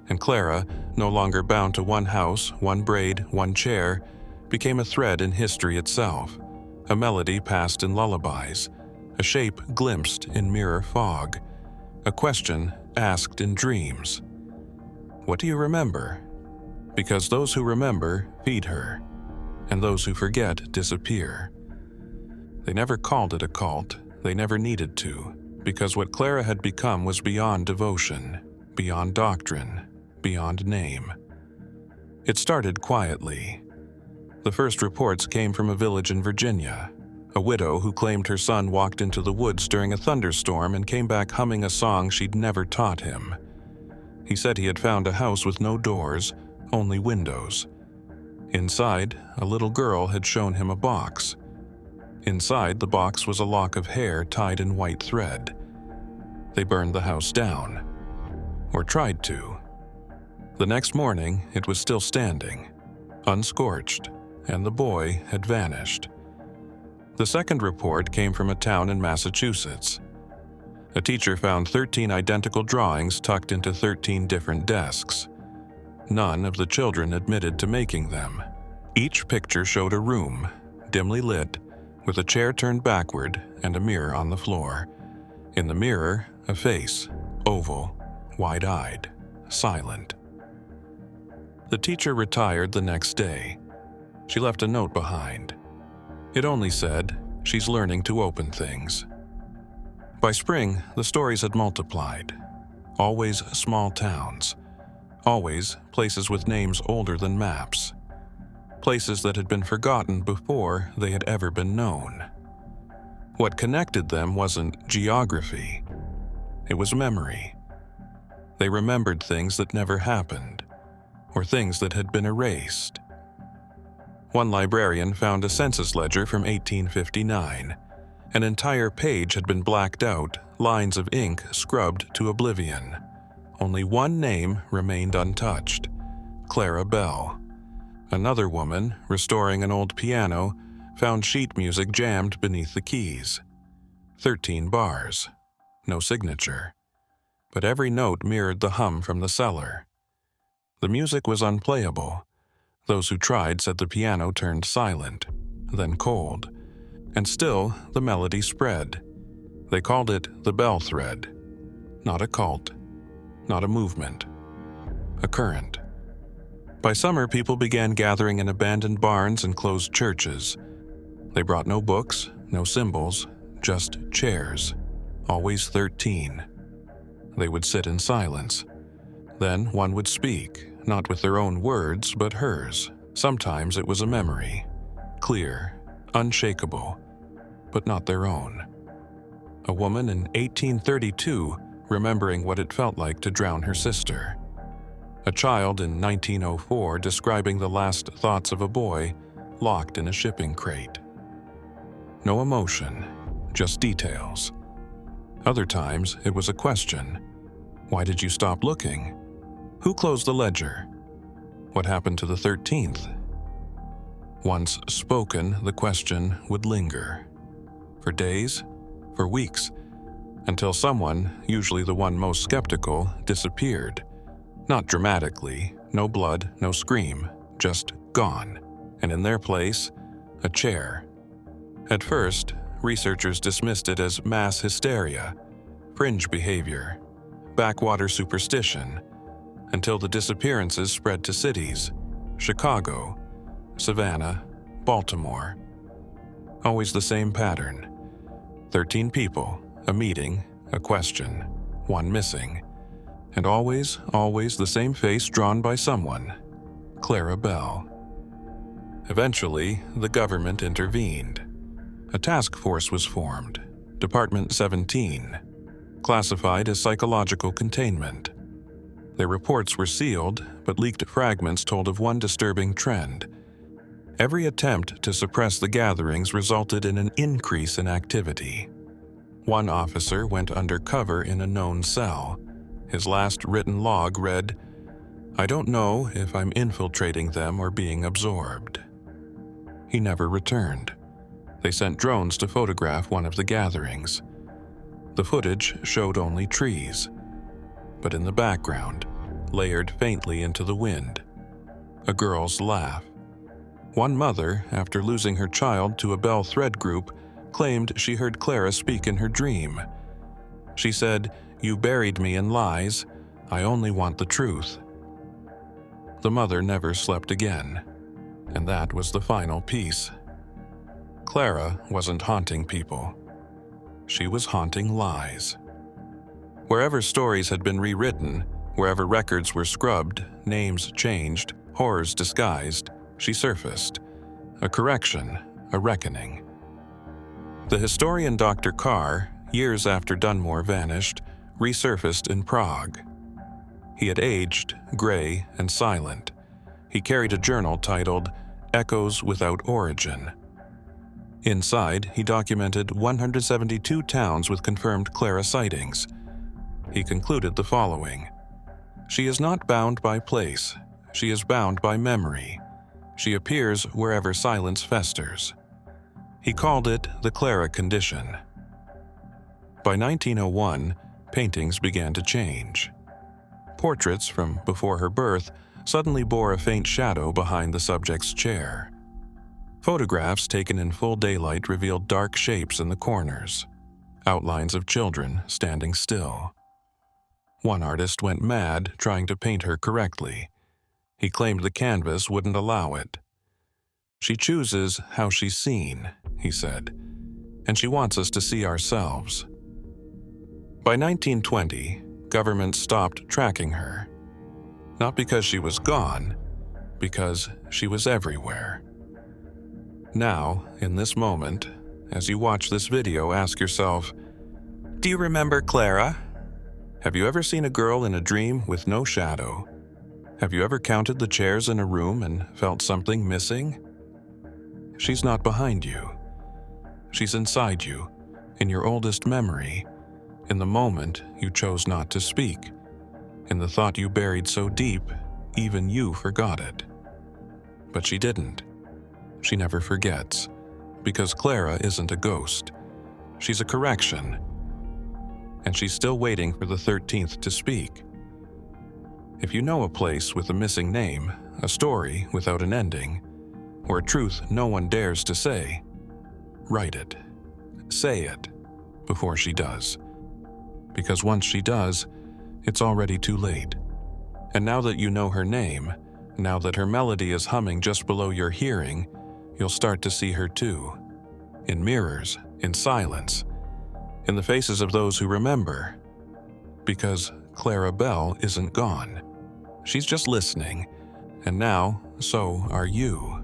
And Clara, no longer bound to one house, one braid, one chair, became a thread in history itself, a melody passed in lullabies, a shape glimpsed in mirror fog, a question asked in dreams. What do you remember? Because those who remember feed her, and those who forget disappear. They never called it a cult, they never needed to, because what Clara had become was beyond devotion, beyond doctrine, beyond name. It started quietly. The first reports came from a village in Virginia, a widow who claimed her son walked into the woods during a thunderstorm and came back humming a song she'd never taught him. He said he had found a house with no doors, only windows. Inside, a little girl had shown him a box. Inside the box was a lock of hair tied in white thread. They burned the house down, or tried to. The next morning, it was still standing, unscorched, and the boy had vanished. The second report came from a town in Massachusetts. A teacher found 13 identical drawings tucked into 13 different desks. None of the children admitted to making them. Each picture showed a room, dimly lit, with a chair turned backward and a mirror on the floor. In the mirror, a face, oval, wide-eyed, silent. The teacher retired the next day. She left a note behind. It only said, "She's learning to open things." By spring, the stories had multiplied. Always small towns. Always places with names older than maps. Places that had been forgotten before they had ever been known. What connected them wasn't geography. It was memory. They remembered things that never happened, or things that had been erased. One librarian found a census ledger from 1859. An entire page had been blacked out, lines of ink scrubbed to oblivion. Only one name remained untouched: Clara Bell. Another woman, restoring an old piano, found sheet music jammed beneath the keys. 13 bars. No signature. But every note mirrored the hum from the cellar. The music was unplayable. Those who tried said the piano turned silent, then cold. And still, the melody spread. They called it the Bell Thread. Not a cult. Not a movement. A current. By summer, people began gathering in abandoned barns and closed churches. They brought no books, no symbols, just chairs. Always 13. They would sit in silence. Then one would speak, not with their own words, but hers. Sometimes it was a memory. Clear, unshakable, but not their own. A woman in 1832 remembering what it felt like to drown her sister. A child in 1904 describing the last thoughts of a boy locked in a shipping crate. No emotion, just details. Other times it was a question. Why did you stop looking? Who closed the ledger? What happened to the 13th? Once spoken, the question would linger. For days, for weeks, until someone, usually the one most skeptical, disappeared. Not dramatically, no blood, no scream, just gone. And in their place, a chair. At first, researchers dismissed it as mass hysteria, fringe behavior, backwater superstition, until the disappearances spread to cities: Chicago, Savannah, Baltimore. Always the same pattern. 13 people, a meeting, a question, one missing. And always the same face drawn by someone: Clara Bell. Eventually, the government intervened. A task force was formed, Department 17, classified as psychological containment. Their reports were sealed, but leaked fragments told of one disturbing trend. Every attempt to suppress the gatherings resulted in an increase in activity. One officer went undercover in a known cell. His last written log read, "I don't know if I'm infiltrating them or being absorbed." He never returned. They sent drones to photograph one of the gatherings. The footage showed only trees, but in the background, layered faintly into the wind, a girl's laugh. One mother, after losing her child to a Bell Thread group, claimed she heard Clara speak in her dream. She said, "You buried me in lies. I only want the truth." The mother never slept again, and that was the final piece. Clara wasn't haunting people. She was haunting lies. Wherever stories had been rewritten, wherever records were scrubbed, names changed, horrors disguised, she surfaced. A correction, a reckoning. The historian Dr. Carr, years after Dunmore vanished, resurfaced in Prague. He had aged, gray, and silent. He carried a journal titled Echoes Without Origin. Inside, he documented 172 towns with confirmed Clara sightings. He concluded the following: "She is not bound by place. She is bound by memory. She appears wherever silence festers." He called it the Clara condition. By 1901, paintings began to change. Portraits from before her birth suddenly bore a faint shadow behind the subject's chair. Photographs taken in full daylight revealed dark shapes in the corners, outlines of children standing still. One artist went mad trying to paint her correctly. He claimed the canvas wouldn't allow it. "She chooses how she's seen," he said, "and she wants us to see ourselves." By 1920, government stopped tracking her. Not because she was gone, because she was everywhere. Now, in this moment, as you watch this video, ask yourself, do you remember Clara? Have you ever seen a girl in a dream with no shadow? Have you ever counted the chairs in a room and felt something missing? She's not behind you. She's inside you, in your oldest memory, in the moment you chose not to speak, in the thought you buried so deep, even you forgot it. But she didn't. She never forgets, because Clara isn't a ghost. She's a correction, and she's still waiting for the 13th to speak. If you know a place with a missing name, a story without an ending, or a truth no one dares to say, write it. Say it before she does. Because once she does, it's already too late. And now that you know her name, now that her melody is humming just below your hearing, you'll start to see her too. In mirrors, in silence, in the faces of those who remember. Because Clara Bell isn't gone. She's just listening, and now, so are you.